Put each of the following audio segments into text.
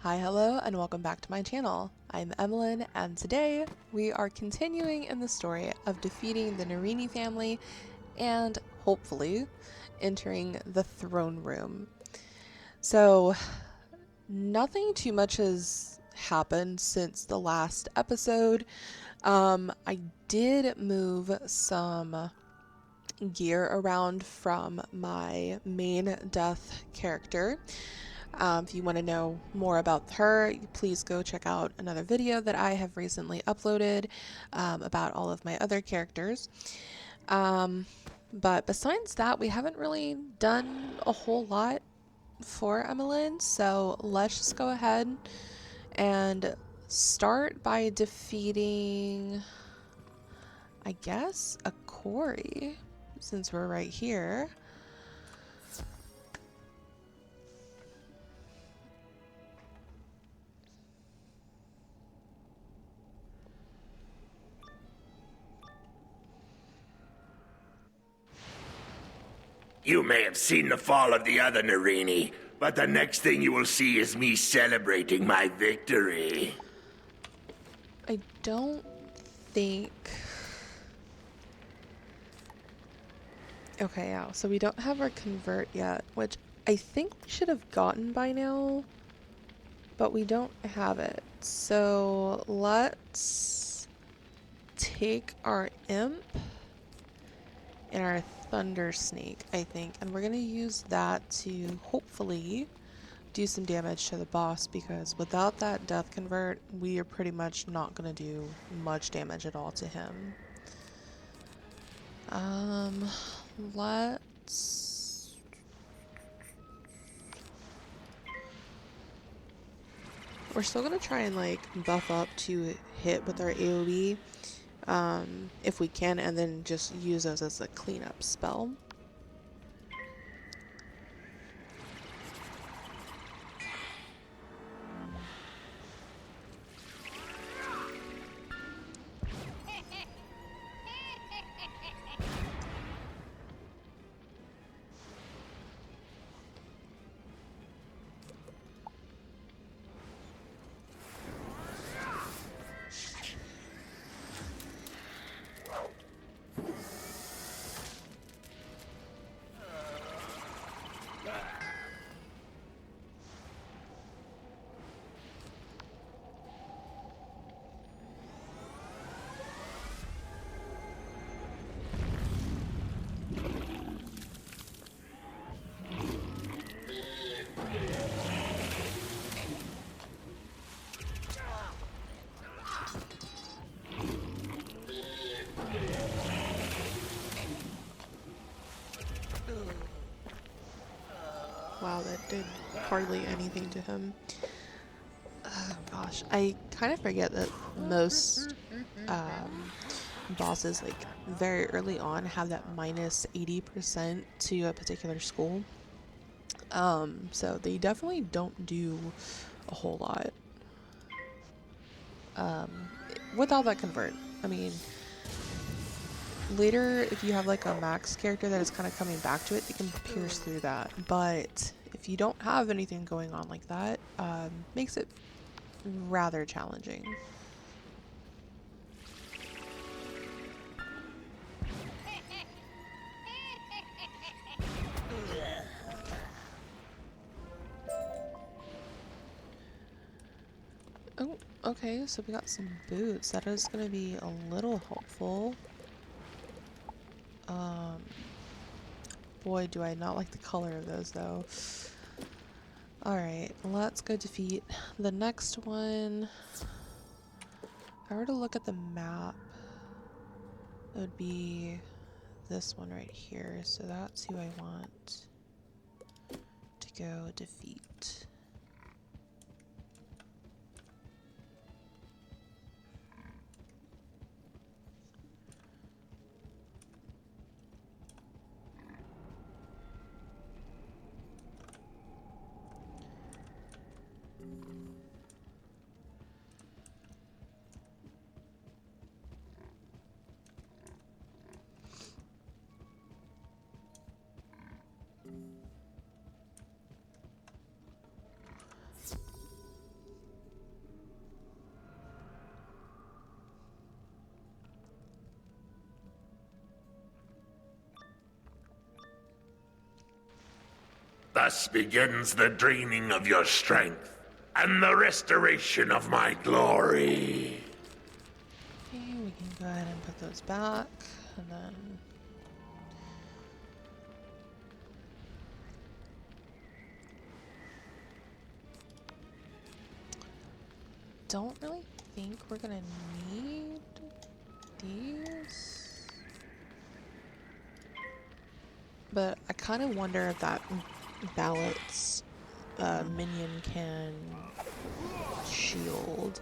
Hi, hello, and welcome back to my channel. I'm Emmaline, and today we are continuing in the story of defeating the Nirini family and, hopefully, entering the throne room. So, nothing too much has happened since the last episode. I did move some gear around from my main death character. If you want to know more about her, please go check out another video that I have recently uploaded about all of my other characters. But besides that, we haven't really done a whole lot for Emmaline, so let's just go ahead and start by defeating, I guess, a Corey, since we're right here. You may have seen the fall of the other Nirini, but the next thing you will see is me celebrating my victory. I don't think... Okay, yeah, so we don't have our convert yet, which I think we should have gotten by now, but we don't have it. So let's take our imp and our thunder snake, I think, and we're gonna use that to hopefully do some damage to the boss, because without that death convert, we are pretty much not gonna do much damage at all to him. Let's... We're still gonna try and like buff up to hit with our AoE, if we can, and then just use those as a cleanup spell. Wow, that did hardly anything to him. Oh gosh, I kind of forget that most bosses, like very early on, have that minus 80% to a particular school. So they definitely don't do a whole lot without that convert. I mean, later, if you have like a max character that is kind of coming back to it, they can pierce through that. But if you don't have anything going on like that, makes it rather challenging. Oh, okay, so we got some boots. That is going to be a little helpful. Boy, do I not like the color of those, though. Alright, let's go defeat the next one. If I were to look at the map, it would be this one right here. So that's who I want to go defeat. Thus begins the draining of your strength and the restoration of my glory. Okay, we can go ahead and put those back, and then... Don't really think we're gonna need these. But I kind of wonder if that Ballot's minion can shield.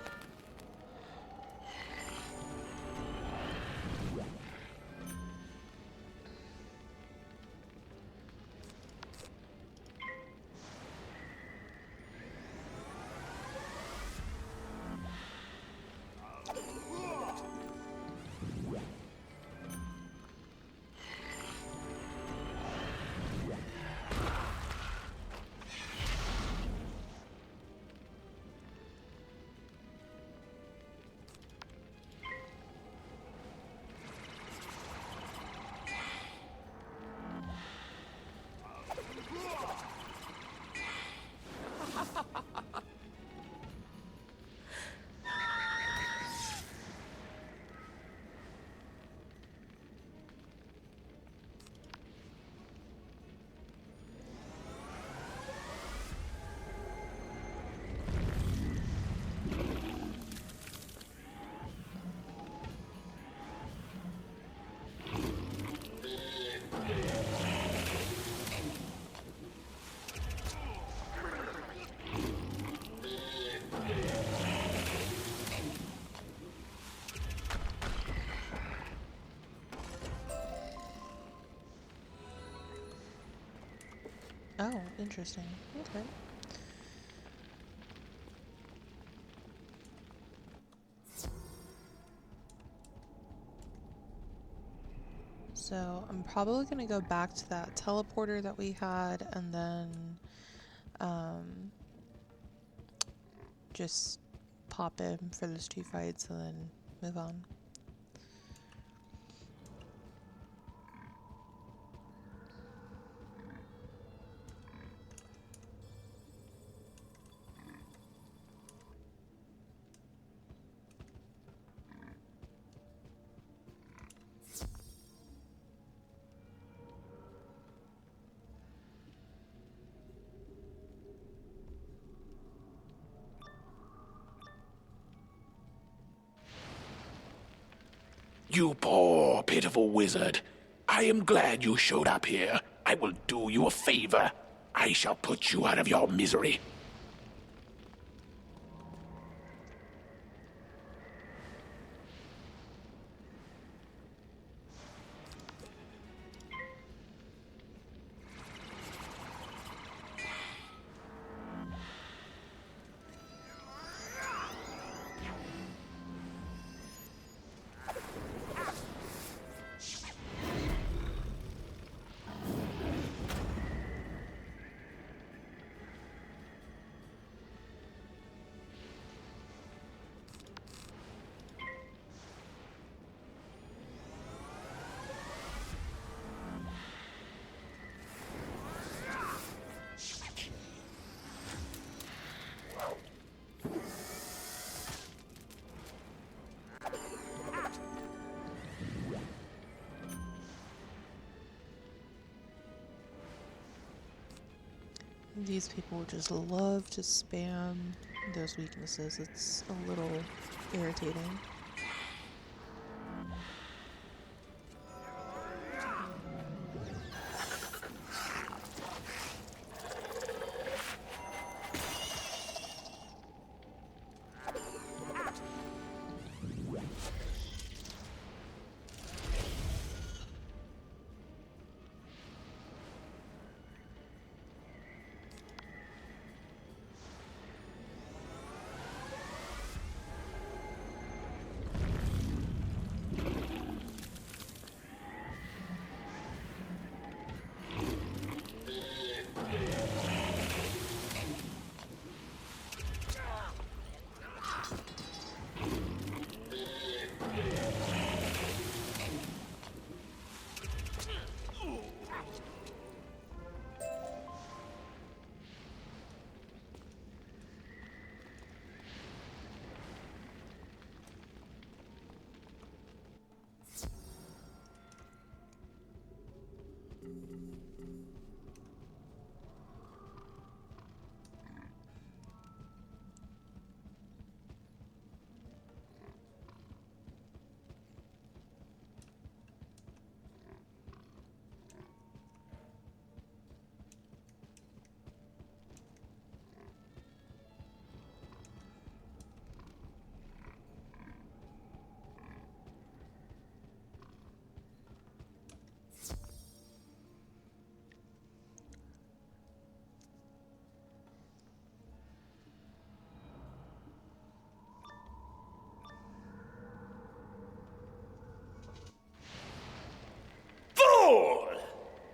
Oh, interesting. Okay. So I'm probably gonna go back to that teleporter that we had, and then just pop in for those 2 fights and then move on. You poor, pitiful wizard. I am glad you showed up here. I will do you a favor. I shall put you out of your misery. These people just love to spam those weaknesses. It's a little irritating.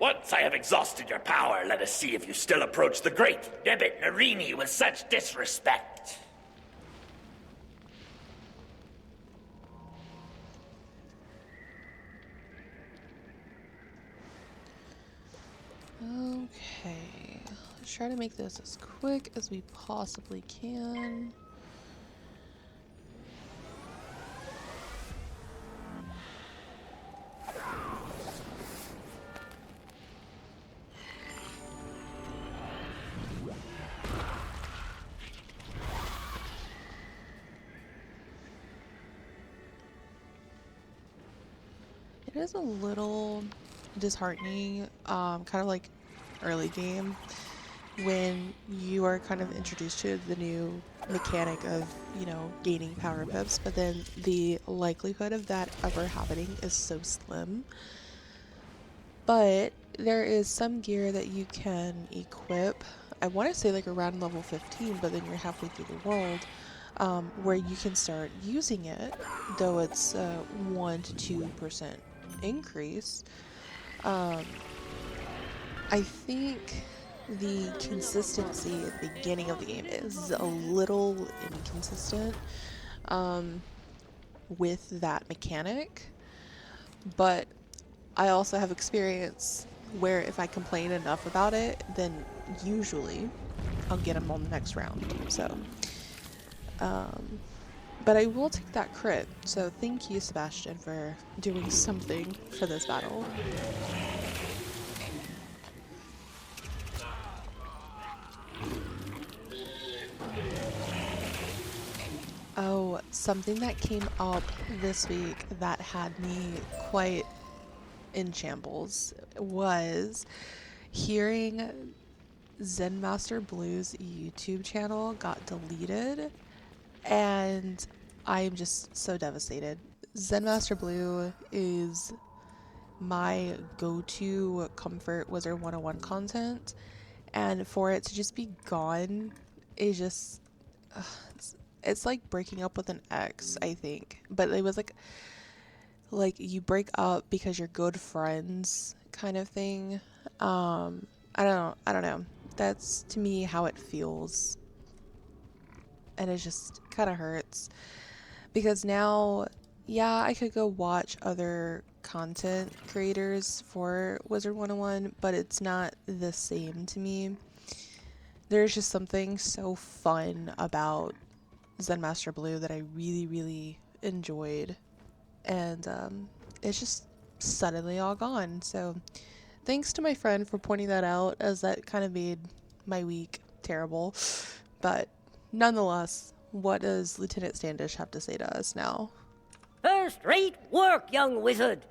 Once I have exhausted your power, let us see if you still approach the great Debit Nirini with such disrespect. Okay, let's try to make this as quick as we possibly can. It is a little disheartening, kind of like early game, when you are kind of introduced to the new mechanic of, you know, gaining power pips, but then the likelihood of that ever happening is so slim. But there is some gear that you can equip, I want to say like around level 15, but then you're halfway through the world, where you can start using it, though it's 1 to 2% increase. I think the consistency at the beginning of the game is a little inconsistent with that mechanic, but I also have experience where if I complain enough about it, then usually I'll get them on the next round. So, but I will take that crit. So thank you, Sebastian, for doing something for this battle. Oh, something that came up this week that had me quite in shambles was hearing Zen Master Blue's YouTube channel got deleted, and I'm just so devastated. Zen Master Blue is my go-to comfort Wizard 101 content, and for it to just be gone is just it's like breaking up with an ex, I think. But it was like you break up because you're good friends kind of thing. I don't know. That's to me how it feels. And it just kind of hurts because now, yeah, I could go watch other content creators for Wizard 101, but it's not the same to me. There's just something so fun about Zen Master Blue that I really, really enjoyed, and it's just suddenly all gone. So thanks to my friend for pointing that out, as that kind of made my week terrible. But nonetheless, what does Lieutenant Standish have to say to us now? First-rate work, young wizard.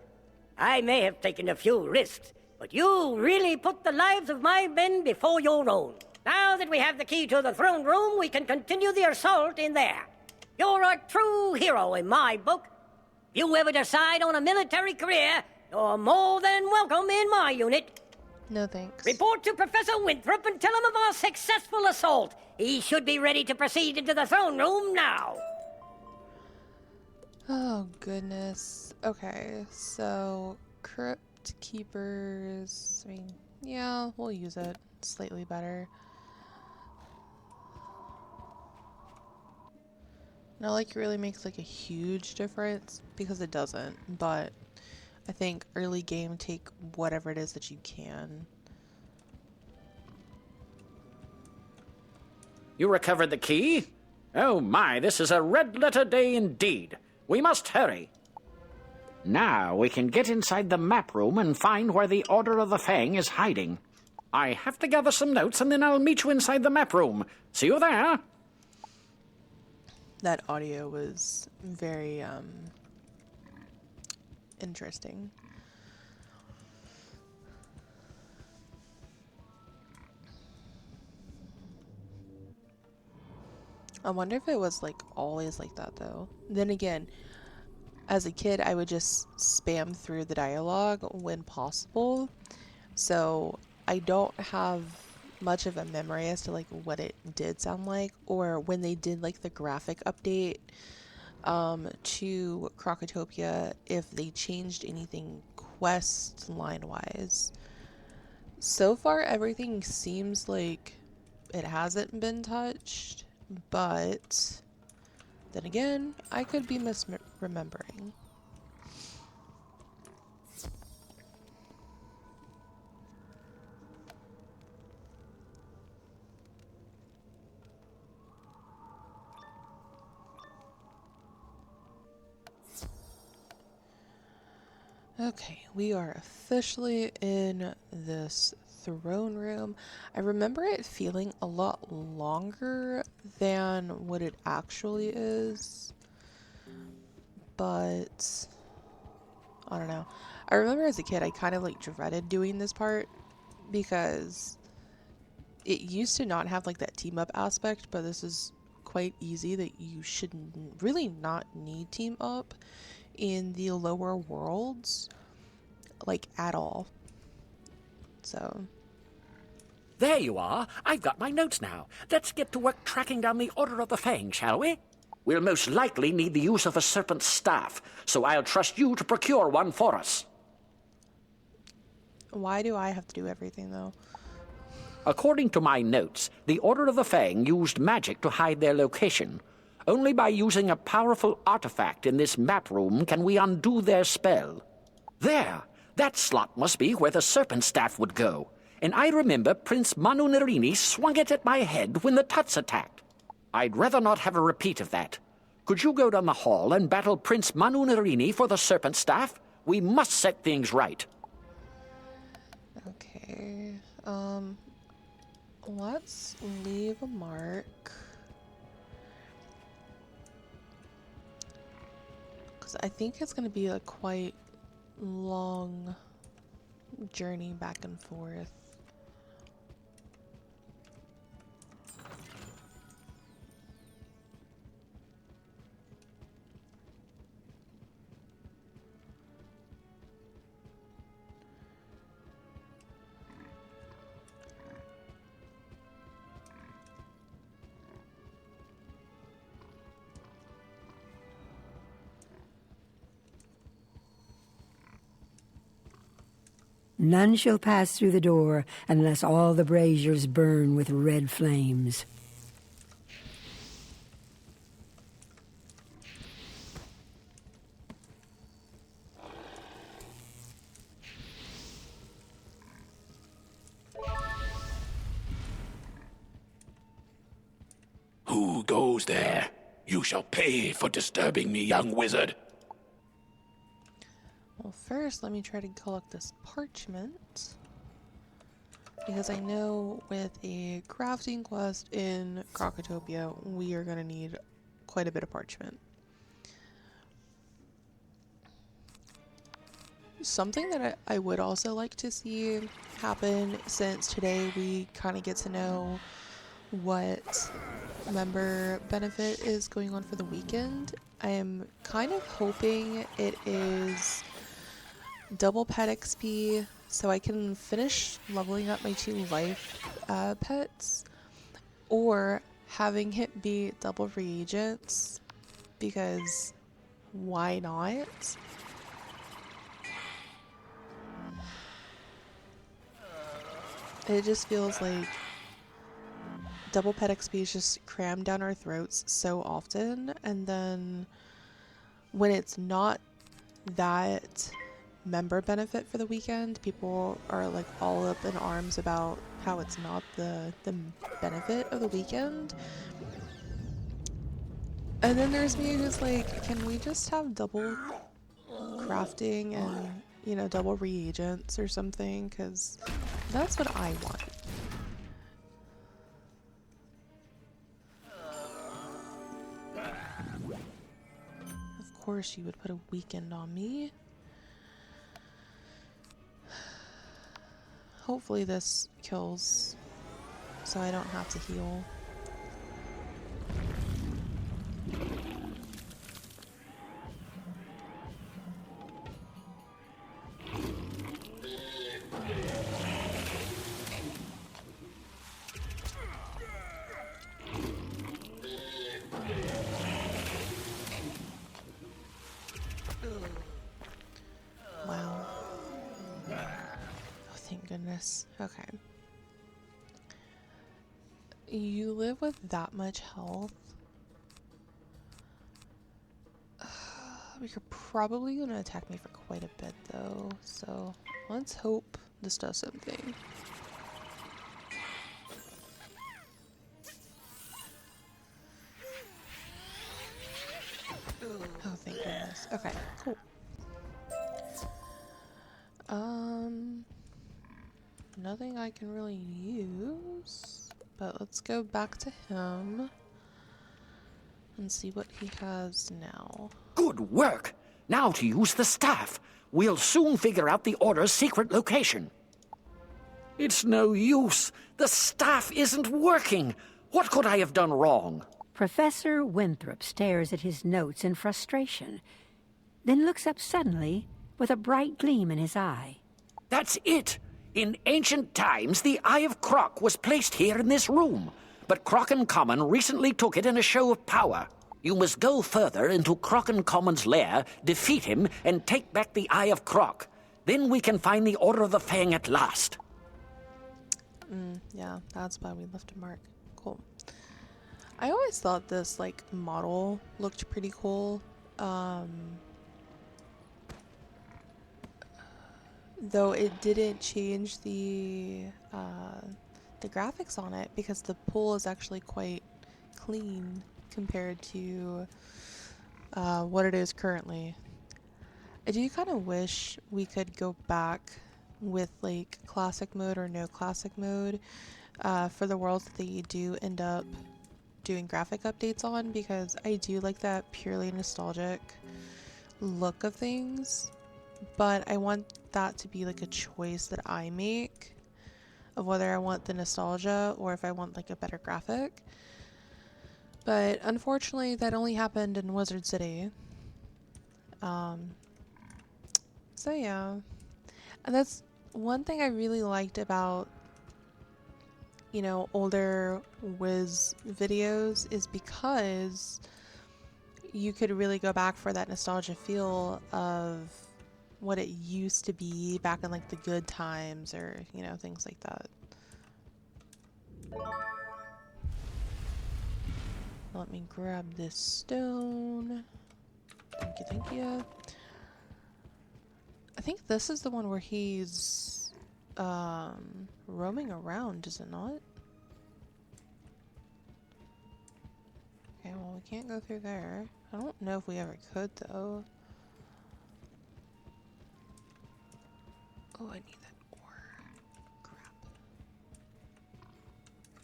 I may have taken a few risks, but you really put the lives of my men before your own. Now that we have the key to the throne room, we can continue the assault in there. You're a true hero in my book. If you ever decide on a military career, you're more than welcome in my unit. No thanks. Report to Professor Winthrop and tell him of our successful assault. He should be ready to proceed into the throne room now. Oh, goodness. Okay, so Crypt Keepers, I mean, yeah, we'll use it. Slightly better. Not like it really makes like a huge difference, because it doesn't, but I think early game, take whatever it is that you can. You recovered the key? Oh my, this is a red letter day indeed. We must hurry. Now we can get inside the map room and find where the Order of the Fang is hiding. I have to gather some notes and then I'll meet you inside the map room. See you there. That audio was very, interesting. I wonder if it was like always like that though. Then again, as a kid, I would just spam through the dialogue when possible. So I don't have much of a memory as to like what it did sound like, or when they did like the graphic update to Crocotopia, if they changed anything quest line wise. So far, everything seems like it hasn't been touched, but then again, I could be misremembering. Okay, we are officially in this throne room. I remember it feeling a lot longer than what it actually is, but I don't know. I remember as a kid, I kind of like dreaded doing this part because it used to not have like that team up aspect, but this is quite easy that you should really not need team up in the lower worlds, like at all. So There you are. I've got my notes now. Let's get to work tracking down the Order of the Fang, shall we? We'll most likely need the use of a serpent's staff, so I'll trust you to procure one for us. why do I have to do everything though? According to my notes, the Order of the Fang used magic to hide their location. Only by using a powerful artifact in this map room can we undo their spell. There! That slot must be where the serpent staff would go. And I remember Prince Manu Nirini swung it at my head when the Tuts attacked. I'd rather not have a repeat of that. Could you go down the hall and battle Prince Manu Nirini for the serpent staff? We must set things right. Okay, let's leave a mark. Because I think it's going to be a quite long journey back and forth. None shall pass through the door unless all the braziers burn with red flames. Who goes there? You shall pay for disturbing me, young wizard. Well, first, let me try to collect this parchment. Because I know with a crafting quest in Crocotopia, we are going to need quite a bit of parchment. Something that I would also like to see happen, since today we kind of get to know what member benefit is going on for the weekend. I am kind of hoping it is double pet XP so I can finish leveling up my 2 life pets, or having it be double reagents, because why not? It just feels like double pet XP is just crammed down our throats so often, and then when it's not that member benefit for the weekend, people are like all up in arms about how it's not the benefit of the weekend. And then there's me who's like, can we just have double crafting and, you know, double reagents or something? Because that's what I want. Of course you would put a weekend on me. Hopefully this kills so I don't have to heal. Wow. Oh, thank goodness. goodness. Okay. You live with that much health. You're probably gonna attack me for quite a bit though, so let's hope this does something. Oh, thank goodness. Okay, cool. Nothing I can really use, but let's go back to him and see what he has now. Good work! Now to use the staff. We'll soon figure out the Order's secret location. It's no use. The staff isn't working. What could I have done wrong? Professor Winthrop stares at his notes in frustration, then looks up suddenly with a bright gleam in his eye. That's it! In ancient times, the Eye of Croc was placed here in this room, but Croc-and-Common recently took it in a show of power. You must go further into Croc-and-Common's lair, defeat him, and take back the Eye of Croc. Then we can find the Order of the Fang at last. Yeah, that's why we left a mark. Cool. I always thought this, like, model looked pretty cool. Though it didn't change the graphics on it, because the pool is actually quite clean compared to what it is currently. I do kind of wish we could go back with like classic mode or no classic mode for the worlds that you do end up doing graphic updates on, because I do like that purely nostalgic look of things, but I want that to be like a choice that I make of whether I want the nostalgia or if I want like a better graphic. But unfortunately that only happened in Wizard City. So yeah, and that's one thing I really liked about, you know, older Wiz videos, is because you could really go back for that nostalgia feel of what it used to be back in like the good times, or, you know, things like that. Let me grab this stone. Thank you, thank you. I think this is the one where he's roaming around, is it not? Okay, well, we can't go through there. I don't know if we ever could, though. Oh, I need that ore.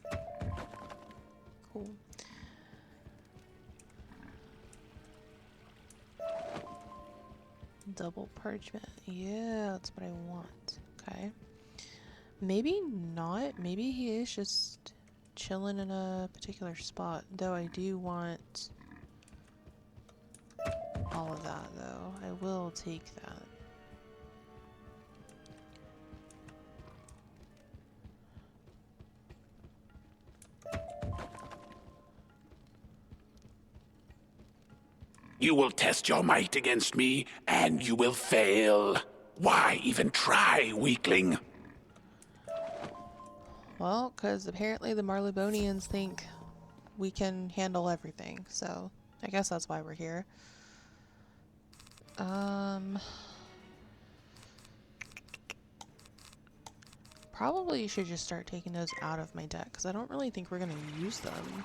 Crap. Cool. Double parchment. Yeah, that's what I want. Okay. Maybe not. Maybe he is just chilling in a particular spot. Though I do want all of that, though. I will take that. You will test your might against me, and you will fail. Why even try, weakling? Well, because apparently the Marleybonians think we can handle everything, so I guess that's why we're here. Probably should just start taking those out of my deck, because I don't really think we're going to use them.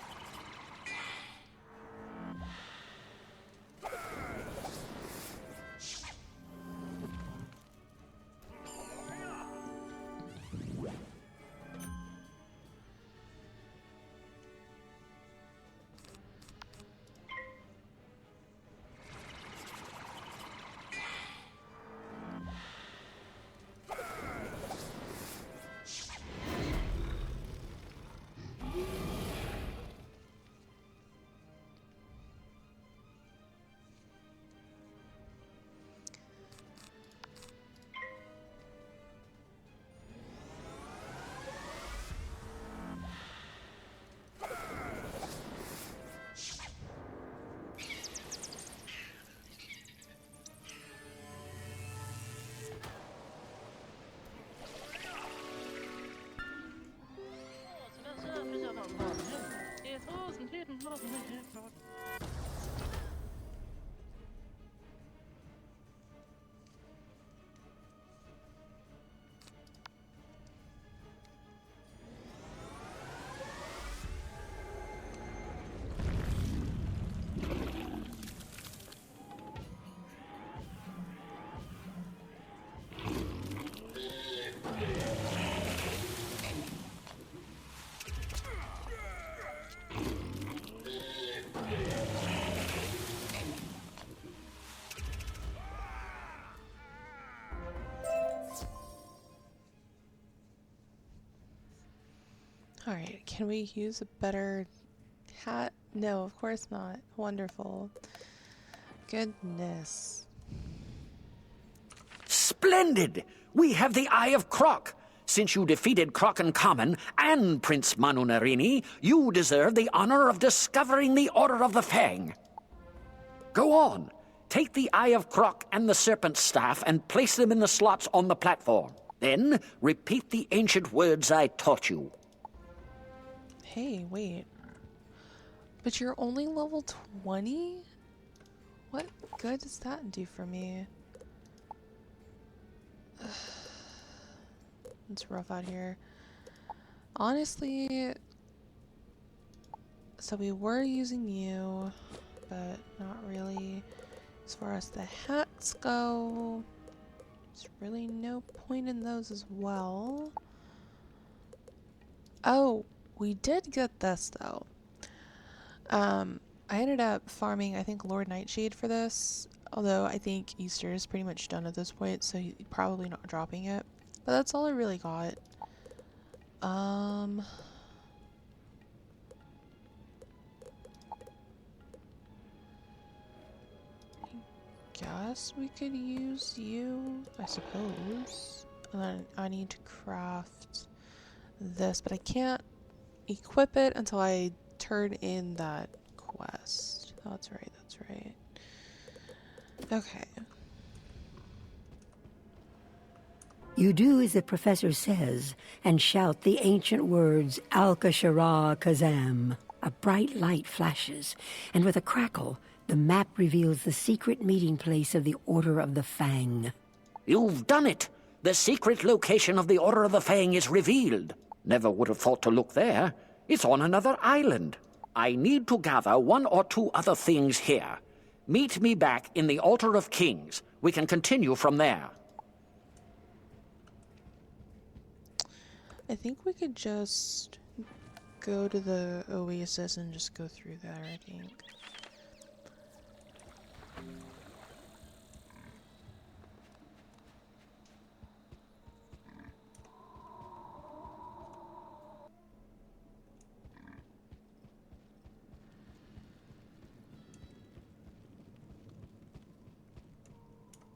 Alright, can we use a better hat? No, of course not. Wonderful. Goodness. Splendid! We have the Eye of Croc. Since you defeated Croc and Common and Prince Manu Nirini, you deserve the honor of discovering the Order of the Fang. Go on. Take the Eye of Croc and the Serpent Staff and place them in the slots on the platform. Then repeat the ancient words I taught you. Hey, wait. But you're only level 20? What good does that do for me? It's rough out here. Honestly, so we were using you, but not really. As far as the hats go, there's really no point in those as well. Oh, we did get this though. I ended up farming, I think, Lord Nightshade for this. Although I think Easter is pretty much done at this point, so he's probably not dropping it. But that's all I really got. I guess we could use you, I suppose. And then I need to craft this, but I can't equip it until I turn in that quest. That's right, that's right. Okay. You do as the professor says, and shout the ancient words, Al-Kashara Kazam. A bright light flashes, and with a crackle, the map reveals the secret meeting place of the Order of the Fang. You've done it! The secret location of the Order of the Fang is revealed. Never would have thought to look there. It's on another island. I need to gather one or two other things here. Meet me back in the Altar of Kings. We can continue from there. I think we could just go to the oasis and just go through there, I think.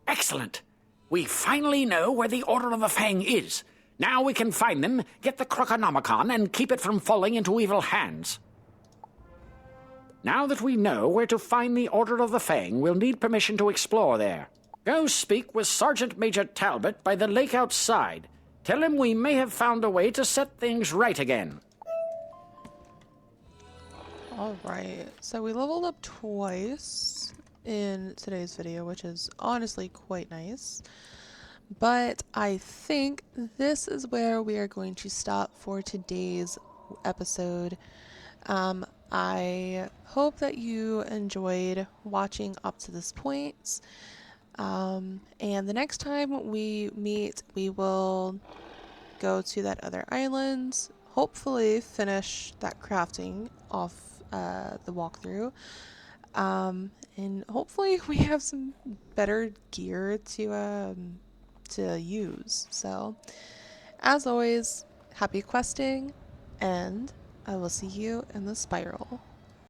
Excellent! We finally know where the Order of the Fang is. Now we can find them, get the Croconomicon, and keep it from falling into evil hands. Now that we know where to find the Order of the Fang, we'll need permission to explore there. Go speak with Sergeant Major Talbot by the lake outside. Tell him we may have found a way to set things right again. Alright, so we leveled up twice in today's video, which is honestly quite nice. But I think this is where we are going to stop for today's episode. I hope that you enjoyed watching up to this point. And the next time we meet, we will go to that other island, hopefully finish that crafting off the walkthrough. And hopefully we have some better gear to use. So, as always, happy questing, and I will see you in the spiral.